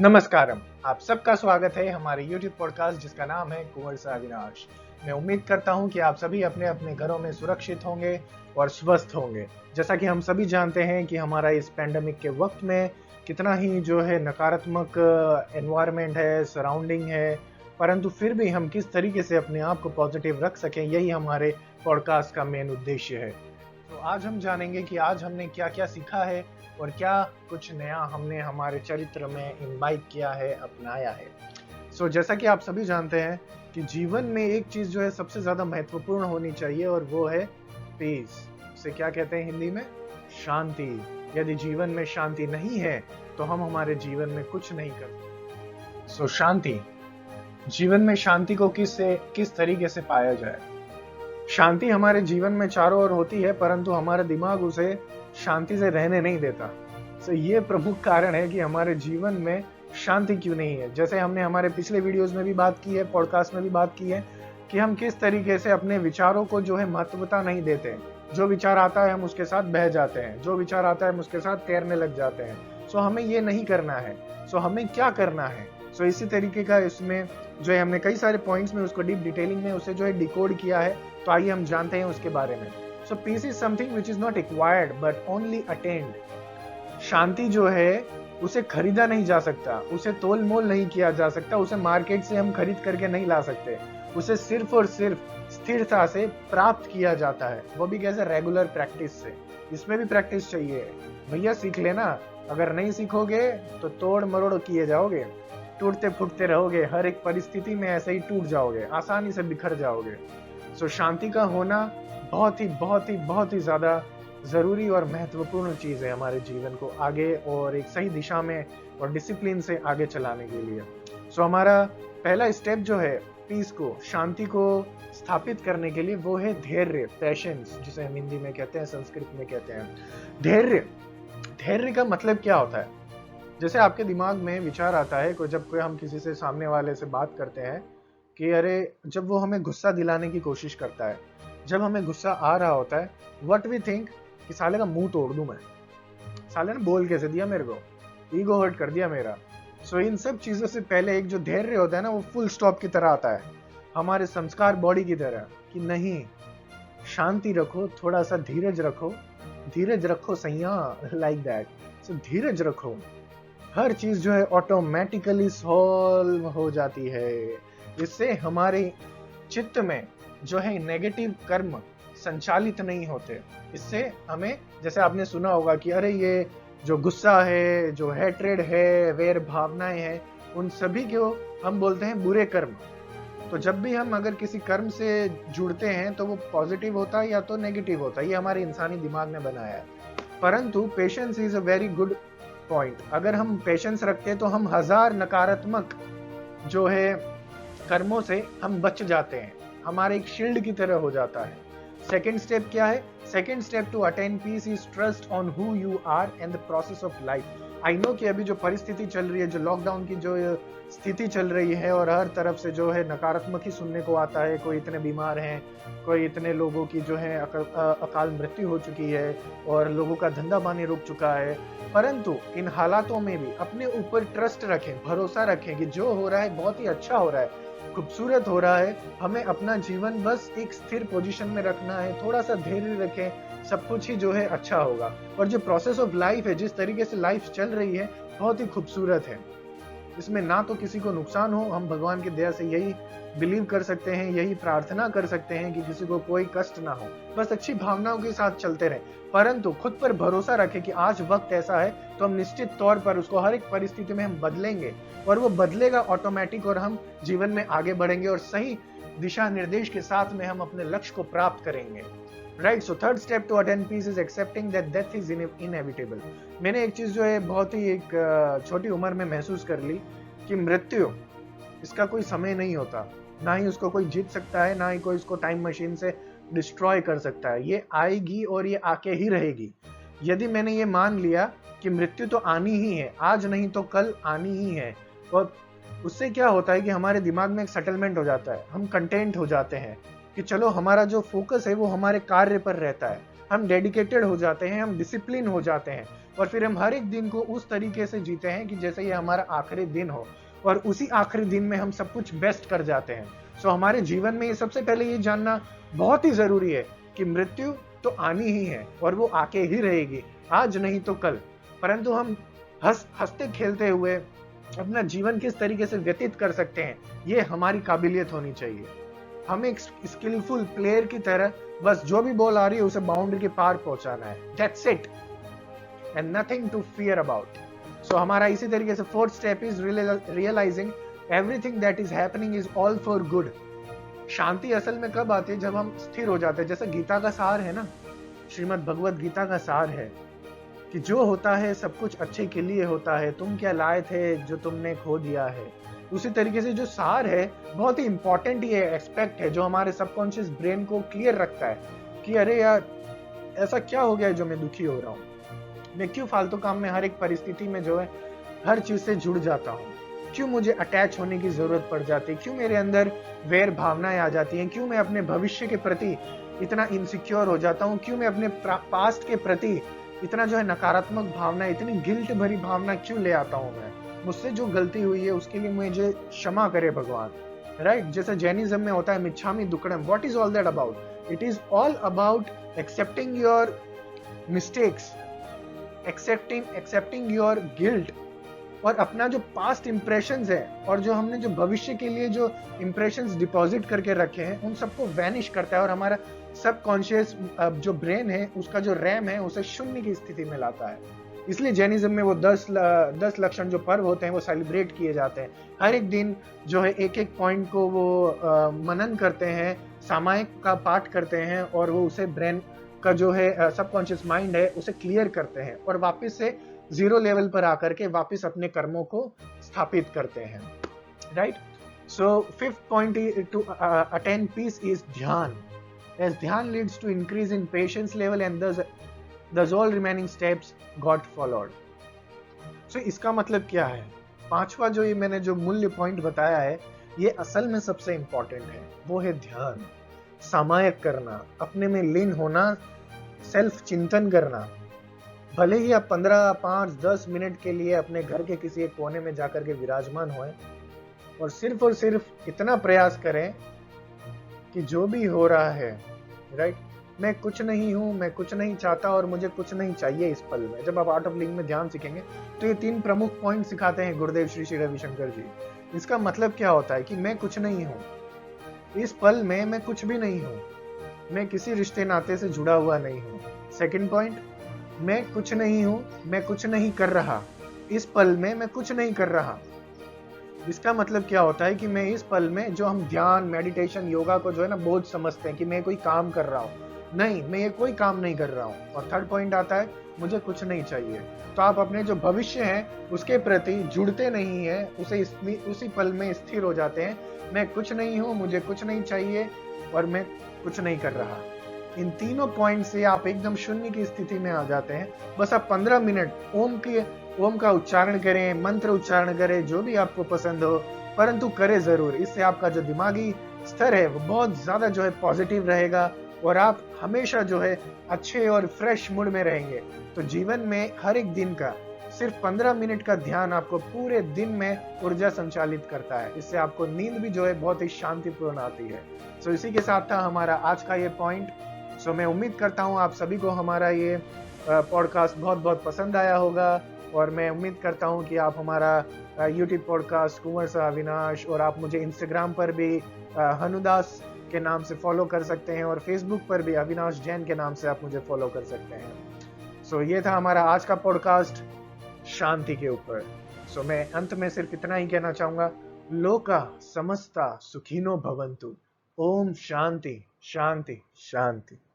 नमस्कारम, आप सबका स्वागत है हमारे YouTube पॉडकास्ट जिसका नाम है कुंवर से अविनाश। मैं उम्मीद करता हूं कि आप सभी अपने अपने घरों में सुरक्षित होंगे और स्वस्थ होंगे। जैसा कि हम सभी जानते हैं कि हमारा इस पैंडेमिक के वक्त में कितना ही जो है नकारात्मक एनवायरनमेंट है, सराउंडिंग है, परंतु फिर भी हम किस तरीके से अपने आप को पॉजिटिव रख सकें, यही हमारे पॉडकास्ट का मेन उद्देश्य है। तो आज हम जानेंगे कि आज हमने क्या क्या सीखा है और क्या कुछ नया हमने हमारे चरित्र में इम्बाइब किया है, अपनाया है। जैसा कि आप सभी जानते हैं कि जीवन में एक चीज जो है सबसे ज्यादा महत्वपूर्ण होनी चाहिए और वो है पीस। उसे क्या कहते हैं हिंदी में? शांति। यदि जीवन में शांति नहीं है तो हम हमारे जीवन में कुछ नहीं कर। शांति, जीवन में शांति को किस तरीके से पाया जाए? शांति हमारे जीवन में चारों ओर होती है, परंतु हमारा दिमाग उसे शांति से रहने नहीं देता। ये प्रमुख कारण है कि हमारे जीवन में शांति क्यों नहीं है। जैसे हमने हमारे पिछले वीडियोस में भी बात की है, पॉडकास्ट में भी बात की है कि हम किस तरीके से अपने विचारों को जो है महत्वता नहीं देते। जो विचार आता है हम उसके साथ बह जाते हैं, जो विचार आता है हम उसके साथ तैरने लग जाते हैं। हमें ये नहीं करना है। हमें क्या करना है? इसी तरीके का इसमें जो है हमने कई सारे पॉइंट्स में उसको डीप डिटेलिंग में उसे जो है डिकोड किया है। तो आइए हम जानते हैं उसके बारे में। Peace is something which is not acquired but only attend. शांति जो है उसे खरीदा नहीं जा सकता, उसे तोल मोल नहीं किया जा सकता, उसे मार्केट से हम खरीद करके नहीं ला सकते। उसे सिर्फ और सिर्फ स्थिरता से प्राप्त किया जाता है, वो भी कैसे? रेगुलर प्रैक्टिस से। इसमें भी प्रैक्टिस चाहिए भैया, सीख लेना। अगर नहीं सीखोगे तो तोड़ मरोड़ किए जाओगे, टूटते फूटते रहोगे, हर एक परिस्थिति में ऐसे ही टूट जाओगे, आसानी से बिखर जाओगे। शांति का होना बहुत ही ज्यादा जरूरी और महत्वपूर्ण चीज है हमारे जीवन को आगे और एक सही दिशा में और डिसिप्लिन से आगे चलाने के लिए। हमारा पहला स्टेप जो है पीस को, शांति को स्थापित करने के लिए, वो है धैर्य, पेशेंस, जिसे हम हिंदी में कहते हैं, संस्कृत में कहते हैं धैर्य। धैर्य का मतलब क्या होता है? जैसे आपके दिमाग में विचार आता है जब कोई हम किसी से, सामने वाले से बात करते हैं कि अरे, जब वो हमें गुस्सा दिलाने की कोशिश करता है, जब हमें गुस्सा आ रहा होता है, व्हाट वी थिंक कि साले का मुंह तोड़ दूं मैं, साले ने बोल कैसे दिया मेरे को, ईगो हर्ट कर दिया मेरा। इन सब चीजों से पहले एक जो धैर्य होता है ना, वो फुल स्टॉप की तरह आता है, हमारे संस्कार बॉडी की तरह, कि नहीं, शांति रखो, थोड़ा सा धीरज रखो सैया, लाइक दैट। धीरज रखो, हर चीज जो है ऑटोमेटिकली सॉल्व हो जाती है। इससे हमारे चित्त में जो है नेगेटिव कर्म संचालित नहीं होते। इससे हमें, जैसे आपने सुना होगा कि अरे, ये जो गुस्सा है, जो हैट्रेड है, वैर भावनाएं हैं, उन सभी को हम बोलते हैं बुरे कर्म। तो जब भी हम अगर किसी कर्म से जुड़ते हैं तो वो पॉजिटिव होता है या तो नेगेटिव होता है, ये हमारे इंसानी दिमाग ने बनाया है। परंतु patience is a very good point. अगर हम पेशेंस रखते हैं तो हम 1000 नकारात्मक जो है कर्मों से हम बच जाते हैं, हमारे एक शील्ड की तरह हो जाता है। सेकेंड स्टेप क्या है? Second step to attain peace is trust on who you are and the process of life. I know कि अभी जो परिस्थिति चल रही है, जो लॉकडाउन की जो स्थिति चल रही है और हर तरफ से जो है नकारात्मक ही सुनने को आता है, कोई इतने बीमार हैं, कोई इतने लोगों की जो है अकाल मृत्यु हो चुकी है और लोगों का धंधा पानी रुक चुका है। परंतु इन हालातों में भी अपने ऊपर ट्रस्ट रखें, भरोसा रखें कि जो हो रहा है बहुत ही अच्छा हो रहा है, खूबसूरत हो रहा है। हमें अपना जीवन बस एक स्थिर पोजीशन में रखना है, थोड़ा सा धैर्य रखें, सब कुछ ही जो है अच्छा होगा। और जो प्रोसेस ऑफ लाइफ है, जिस तरीके से लाइफ चल रही है, बहुत ही खूबसूरत है। इसमें ना तो किसी को नुकसान हो, हम भगवान की दया से यही बिलीव कर सकते हैं, यही प्रार्थना कर सकते हैं कि किसी को कोई कष्ट ना हो, बस अच्छी भावनाओं के साथ चलते रहें। परंतु खुद पर भरोसा रखें कि आज वक्त ऐसा है तो हम निश्चित तौर पर उसको हर एक परिस्थिति में हम बदलेंगे और वो बदलेगा ऑटोमेटिक, और हम जीवन में आगे बढ़ेंगे और सही दिशा निर्देश के साथ में हम अपने लक्ष्य को प्राप्त करेंगे। Right. Third step to attain peace is accepting that death is inevitable. मैंने एक चीज जो है बहुत ही एक छोटी उम्र में महसूस कर ली कि मृत्यु, इसका कोई समय नहीं होता, ना ही उसको कोई जीत सकता है, ना ही कोई इसको टाइम मशीन से डिस्ट्रॉय कर सकता है। ये आएगी और ये आके ही रहेगी। यदि मैंने ये मान लिया कि मृत्यु तो आनी ही है, आज नहीं तो कल आनी ही है, और उससे क्या होता है कि हमारे दिमाग में एक सेटलमेंट हो जाता है, हम कंटेंट हो जाते हैं कि चलो हमारा जो फोकस है वो हमारे कार्य पर रहता है, हम डेडिकेटेड हो जाते हैं, हम डिसिप्लिन हो जाते हैं, और फिर हम हर एक दिन को उस तरीके से जीते हैं कि जैसे ये हमारा आखिरी दिन हो, और उसी आखिरी दिन में हम सब कुछ बेस्ट कर जाते हैं। सो हमारे जीवन में ये सबसे पहले ये जानना बहुत ही जरूरी है कि मृत्यु तो आनी ही है और वो आके ही रहेगी, आज नहीं तो कल। परंतु हम हंसते खेलते हुए अपना जीवन किस तरीके से व्यतीत कर सकते हैं, ये हमारी काबिलियत होनी चाहिए। हम एक स्किलफुल प्लेयर की तरह बस जो भी बॉल आ रही है उसे बाउंड्री के पार पहुंचाना है, that's it, and nothing to fear about. So हमारा इसी तरीके से fourth step is realising everything that is happening is all for good. शांति असल में कब आती है? जब हम स्थिर हो जाते हैं। जैसे गीता का सार है ना, श्रीमद् भगवत गीता का सार है कि जो होता है सब कुछ अच्छे के लिए होता है, तुम क्या लाए थे जो तुमने खो दिया है। उसी तरीके से जो सार है बहुत ही इंपॉर्टेंट ये एस्पेक्ट है जो हमारे सबकॉन्शियस ब्रेन को क्लियर रखता है कि अरे यार ऐसा क्या हो गया है जो मैं दुखी हो रहा हूँ, मैं क्यों फालतू काम में हर एक परिस्थिति में जो है हर चीज से जुड़ जाता हूँ, क्यों मुझे अटैच होने की जरूरत पड़ जाती है, क्यों मेरे अंदर वैर भावनाएं आ जाती हैं, क्यों मैं अपने भविष्य के प्रति इतना इनसिक्योर हो जाता हूँ, क्यों मैं अपने पास्ट के प्रति इतना जो है नकारात्मक भावना, इतनी गिल्ट भरी भावना क्यों ले आता हूँ मैं। मुझसे जो गलती हुई है उसके लिए मुझे क्षमा करे भगवान, राइट। जैसे जैनिज्म में होता है Michchhami Dukkadam. What is all that about? It is all about accepting your mistakes, accepting your guilt, और अपना जो पास्ट इंप्रेशंस है और जो हमने जो भविष्य के लिए जो इंप्रेशंस डिपॉजिट करके रखे हैं उन सबको वैनिश करता है और हमारा सबकॉन्शियस जो ब्रेन है उसका जो रैम है उसे शून्य की स्थिति में लाता है। इसलिए जैनिज्म में वो 10 लक्षण जो पर्व होते हैं वो सेलिब्रेट किए जाते हैं। हर एक दिन जो है एक एक पॉइंट को वो मनन करते हैं, सामायिक का पाठ करते हैं और वो उसे ब्रेन का जो है सबकॉन्शियस माइंड है उसे क्लियर करते हैं और वापस से जीरो लेवल पर आकर के वापस अपने कर्मों को स्थापित करते हैं, right. So fifth point to attain peace is ध्यान, as dhyan leads to increase in patience level and thus all remaining steps got followed। so इसका मतलब क्या है? पांचवा जो ये मैंने जो मूल्य पॉइंट बताया है ये असल में सबसे इंपॉर्टेंट है, वो है ध्यान, सामायिक करना, अपने में लीन होना, सेल्फ चिंतन करना। भले ही आप 15, 5, 10 मिनट के लिए अपने घर के किसी एक कोने में जाकर के विराजमान होएं और सिर्फ इतना प्रयास करें कि जो भी हो रहा है, राइट, मैं कुछ नहीं हूं, मैं कुछ नहीं चाहता और मुझे कुछ नहीं चाहिए इस पल में। जब आप आर्ट ऑफ लिविंग में ध्यान सीखेंगे तो ये 3 प्रमुख पॉइंट सिखाते हैं गुरुदेव श्री श्री रविशंकर जी। इसका मतलब क्या होता है कि मैं कुछ नहीं हूं, इस पल में मैं कुछ भी नहीं हूं, मैं किसी रिश्ते नाते से जुड़ा हुआ नहीं हूं। सेकंड पॉइंट, मैं कुछ नहीं हूं, मैं कुछ नहीं कर रहा, इस पल में मैं कुछ नहीं कर रहा। इसका मतलब क्या होता है कि मैं इस पल में जो हम ध्यान, मेडिटेशन, योगा को जो है ना बोझ समझते हैं कि मैं कोई काम कर रहा हूँ, नहीं, मैं ये कोई काम नहीं कर रहा हूँ। और थर्ड पॉइंट आता है मुझे कुछ नहीं चाहिए। तो आप अपने जो भविष्य है उसके प्रति जुड़ते नहीं है, उसी पल में स्थिर हो जाते हैं, मैं कुछ नहीं हूँ, मुझे कुछ नहीं चाहिए और मैं कुछ नहीं कर रहा। इन तीनों पॉइंट से आप एकदम शून्य की स्थिति में आ जाते हैं। बस आप 15 मिनट ओम का उच्चारण करें, मंत्र उच्चारण करें, जो भी आपको पसंद हो, परंतु करें जरूर। इससे आपका जो दिमागी स्तर है वो बहुत ज्यादा जो है पॉजिटिव रहेगा और आप हमेशा जो है अच्छे और फ्रेश मूड में रहेंगे। तो जीवन में हर एक दिन का सिर्फ 15 मिनट का ध्यान आपको पूरे दिन में ऊर्जा संचालित करता है। इससे आपको नींद भी जो है बहुत ही शांतिपूर्ण आती है। सो इसी के साथ था हमारा आज का ये पॉइंट। सो मैं उम्मीद करता हूँ आप सभी को हमारा ये पॉडकास्ट बहुत बहुत पसंद आया होगा और मैं उम्मीद करता हूँ कि आप हमारा यूट्यूब पॉडकास्ट कुंवर सा अविनाश, और आप मुझे इंस्टाग्राम पर भी हनुदास के नाम से फॉलो कर सकते हैं और फेसबुक पर भी अविनाश जैन के नाम से आप मुझे फॉलो कर सकते हैं। सो ये था हमारा आज का पॉडकास्ट शांति के ऊपर। सो मैं अंत में सिर्फ इतना ही कहना चाहूंगा, लोका समस्ता सुखिनो भवन्तु। ओम शांति शांति शांति।